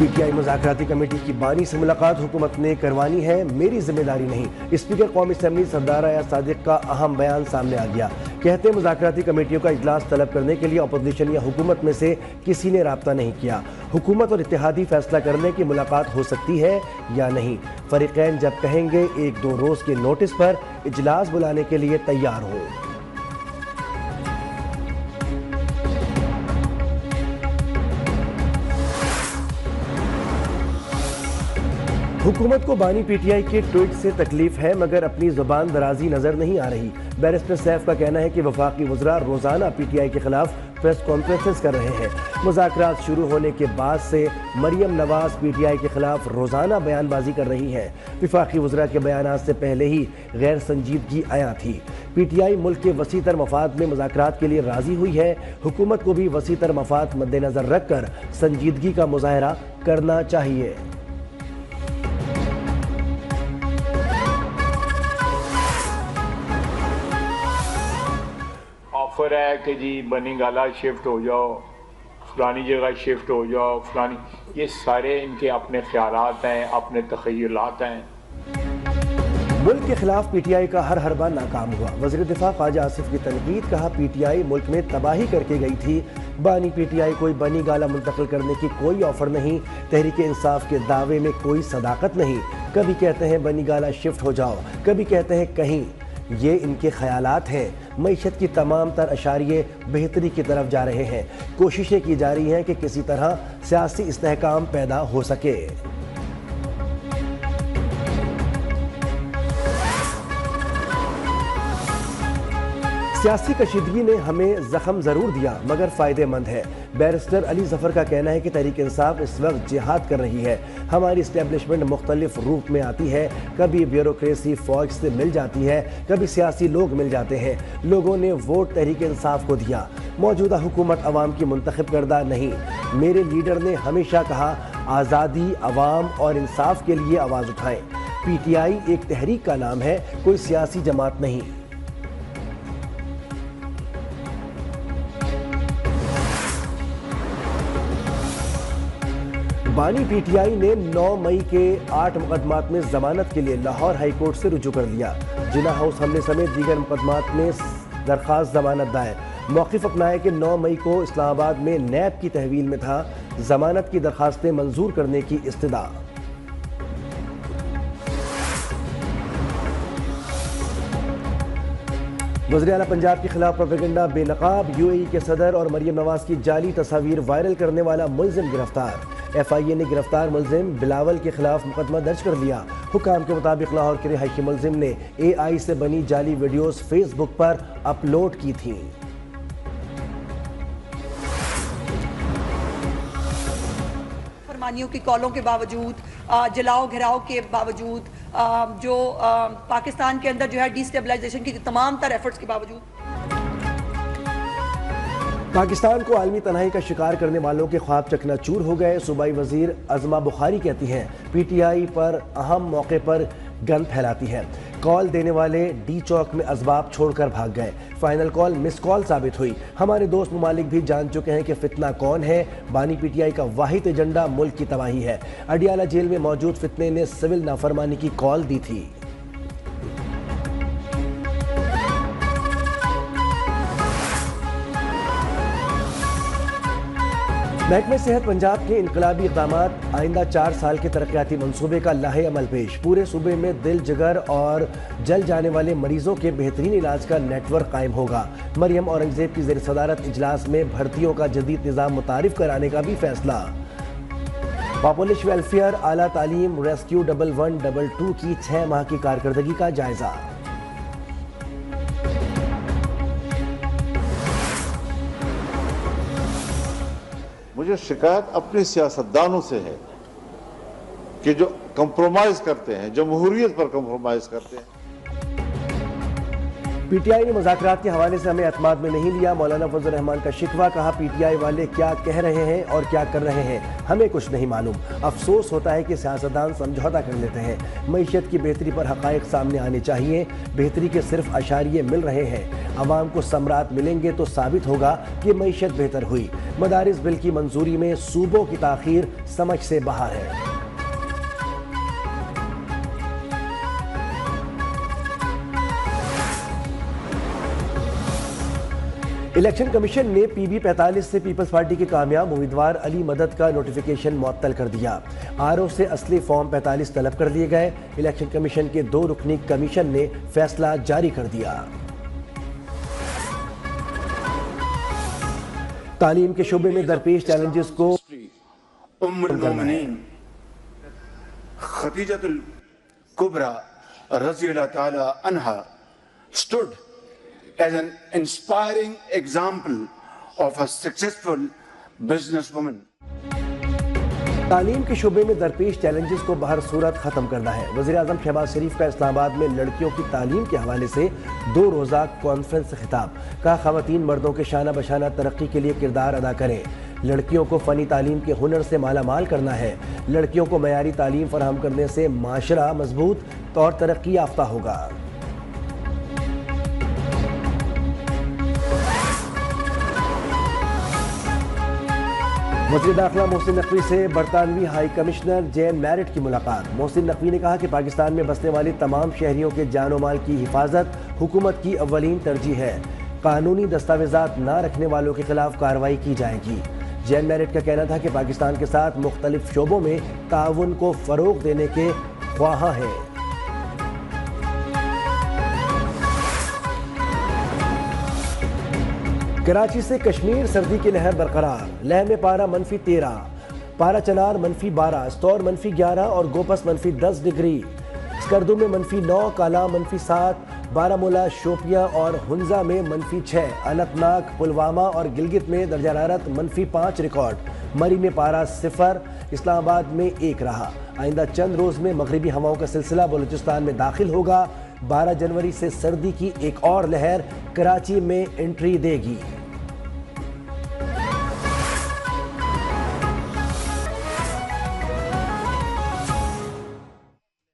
PTI मुज़ाकराती committee की बानी से मुलाकात हुकूमत ने करवानी है, मेरी जिम्मेदारी नहीं। स्पीकर कौमी असम्बली सरदार अयाज सादिक का अहम बयान सामने आ गया। कहते हैं मुज़ाकराती कमेटियों का इजलास तलब करने के लिए अपोजिशन या हुकूमत में से किसी ने राब्ता नहीं किया। हुकूमत और इत्तेहादी फैसला करने की मुलाकात हो सकती है या नहीं। फरीकैन जब कहेंगे 1-2 रोज़ के नोटिस पर इजलास बुलाने के लिए तैयार हो। हुकूमत को बानी पीटीआई के ट्वीट से तकलीफ है, मगर अपनी जुबान दराजी नजर नहीं आ रही। बैरिस्टर सैफ का कहना है कि वफाकी वज़रा रोजाना पीटीआई के खिलाफ प्रेस कॉन्फ्रेंसेस कर रहे हैं। मुज़ाकरात शुरू होने के बाद से मरियम नवाज पीटीआई के खिलाफ रोजाना बयानबाजी कर रही हैं। वफाकी वज़रा के बयान से पहले ही गैर संजीदगी आया थी। पीटीआई मुल्क के वसीतर मफाद में मुज़ाकरात के लिए राजी हुई है। हुकूमत को भी वसीतर मफाद मद्देनजर रखकर संजीदगी का मुजाहरा करना चाहिए। ऑफर है कि जी बनी गाला शिफ्ट हो जाओ, फलानी जगह शिफ्ट हो जाओ, फलानी, ये सारे इनके अपने ख्यालात हैं, अपने तख़य्युलात हैं। मुल्क के खिलाफ पीटीआई का हर हरबा नाकाम हुआ। वज़ीर दिफा ख्वाजा आसिफ की तनकीद, कहा पीटीआई मुल्क में तबाही करके गई थी। बानी पीटीआई कोई बनी गाला मुंतकिल करने की कोई ऑफर नहीं। तहरीक इंसाफ के दावे में कोई सदाकत नहीं। कभी कहते हैं बनी गाला शिफ्ट हो जाओ, कभी कहते हैं कहीं। ये इनके ख्यालात हैं। मईशत की तमाम तर अशारिये बेहतरी की तरफ जा रहे हैं। कोशिशें की जा रही हैं कि किसी तरह सियासी इस्तेहकाम पैदा हो सके। सियासी कशीदगी ने हमें जख्म जरूर दिया, मगर फायदेमंद है। बैरिस्टर अली जफर का कहना है कि तहरीक इंसाफ इस वक्त जिहाद कर रही है। हमारी इस्टेब्लिशमेंट मुख्तलिफ रूप में आती है। कभी ब्यूरोक्रेसी फौज से मिल जाती है, कभी सियासी लोग मिल जाते हैं। लोगों ने वोट तहरीक इंसाफ को दिया। मौजूदा हुकूमत अवाम की मुंतखब करदा नहीं। मेरे लीडर ने हमेशा कहा आज़ादी, अवाम और इंसाफ के लिए आवाज़ उठाएं। पीटीआई एक तहरीक का नाम है, कोई सियासी जमात नहीं। बानी पीटीआई ने 9 मई के 8 मुकदमात में जमानत के लिए लाहौर हाई कोर्ट से रुजू कर लिया। जिना हाउस हमले समेत दीगर मुकदमात में दरखास्त जमानत दायर। मौक़िफ़ अपनाया कि 9 मई को इस्लामाबाद में नैब की तहवील में था। जमानत की दरखास्तें मंजूर करने की इस्तदा। वज़ीर आला पंजाब के खिलाफ प्रोपेगेंडा बेनकाब। यूएई के सदर और मरियम नवाज की जाली तस्वीर वायरल करने वाला मुलजिम गिरफ्तार। FIA ने गिरफ्तार मुलजिम बिलावल के खिलाफ मुकदमा दर्ज कर लिया। हुकाम के मुताबिक लाहौर के रिहायशी मुलजिम ने AI से बनी जाली वीडियोस फेसबुक पर अपलोड की थी। फरमानियों की कॉलों के बावजूद, जलाओ घिराव के बावजूद, जो पाकिस्तान के अंदर जो है डिस्टेबलाइजेशन की तमाम तर एफर्ट्स के बावजूद, पाकिस्तान को आलमी तनाही का शिकार करने वालों के ख्वाब चकनाचूर हो गए। सूबाई वजीर अजमा बुखारी कहती हैं पीटीआई पर अहम मौके पर गन फैलाती है। कॉल देने वाले डी चौक में असबाब छोड़कर भाग गए। फाइनल कॉल मिस कॉल साबित हुई। हमारे दोस्त ममालिक भी जान चुके हैं कि फितना कौन है। बानी पीटीआई का वाहिद एजेंडा मुल्क की तबाही है। अडियाला जेल में मौजूद फितने ने सिविल नाफरमानी की कॉल दी थी। महकमे सेहत पंजाब के इनकलाबी इक़दामात, आइंदा 4 साल के तरक्याती मंसूबे का लाहे अमल पेश। पूरे सूबे में दिल, जिगर और जल जाने वाले मरीजों के बेहतरीन इलाज का नेटवर्क कायम होगा। मरियम औरंगजेब की ज़ेर सदारत इजलास में भर्तियों का जदीद निज़ाम मुतारिफ कराने का भी फैसला। पॉपुलेशन वेलफेयर, आला तालीम, रेस्क्यू 1122 की 6 माह की कारकर्दगी का जायजा। मुझे शिकायत अपने सियासतदानों से है कि जो कंप्रोमाइज करते हैं, जमहूरियत पर कंप्रोमाइज करते हैं। पीटीआई ने मुज़ाकरात के हवाले से हमें एतमाद में नहीं लिया। मौलाना फजल रहमान का शिकवा, कहा पीटीआई वाले क्या कह रहे हैं और क्या कर रहे हैं हमें कुछ नहीं मालूम। अफसोस होता है कि सियासतदान समझौता कर लेते हैं। मईशत की बेहतरी पर हक़ाइक़ सामने आने चाहिए। बेहतरी के सिर्फ अशारिये मिल रहे हैं। अवाम को समरात मिलेंगे तो साबित होगा कि मईशत बेहतर हुई। मदारिस बिल की मंजूरी में सूबों की ताख़ीर समझ से बाहर है। इलेक्शन कमीशन ने PB 45 से पीपल्स पार्टी के कामयाब उम्मीदवार अली मदद का नोटिफिकेशन मुअत्तल कर दिया। RO से असली फॉर्म 45 तलब कर दिए गए। इलेक्शन कमीशन के 2 रुकनी कमीशन ने फैसला जारी कर दिया। तालीम के शोबे में दरपेश चैलेंजेस को उम्मुल मोमिनीन खदीजतुल कुबरा रज़ियल्लाहु ताला अन्हा stood as an inspiring example of a successful businesswoman. तालीम के शोबे में दरपेश चैलेंजेस को बहर सूरत खत्म करना है। वज़ीर-ए-आज़म शहबाज शरीफ का इस्लामाबाद में लड़कियों की तालीम के हवाले से 2 रोज़ा कॉन्फ्रेंस से खिताब। कहा ख़वातीन मर्दों के शाना बशाना तरक्की के लिए किरदार अदा करें। लड़कियों को फ़नी तालीम के हुनर से माला माल करना है। लड़कियों को मयारी तालीम फराहम करने से माशरा मजबूत और तरक्की याफ्ता होगा। वज़ीर दाखिला मोहसिन नकवी से बरतानवी हाई कमिश्नर जैन मैरिट की मुलाकात। मोहसिन नकवी ने कहा कि पाकिस्तान में बसने वाली तमाम शहरियों के जान माल की हिफाजत हुकूमत की अव्वलीन तरजीह है। कानूनी दस्तावेजात ना रखने वालों के खिलाफ कार्रवाई की जाएगी। जैन मैरिट का कहना था कि पाकिस्तान के साथ मुख्तलिफ शोबों में ताउन को फ़रोग देने के ख्वाहां हैं। कराची से कश्मीर सर्दी की लहर बरकरार। लेह में पारा -13, पारा चनार -12, स्तौर -11 और गोपस -10 डिग्री। स्कर्दू में -9, काला -7, बारामूला, शोपियां और हुंजा में -6, अनंतनाग, पुलवामा और गिलगित में दर्जा हरारत -5 रिकॉर्ड। मरी में पारा 0, इस्लामाबाद में 1 रहा। आइंदा चंद रोज में मगरिबी हवाओं का सिलसिला बलूचिस्तान में दाखिल होगा। 12 जनवरी से सर्दी की एक और लहर कराची में एंट्री देगी।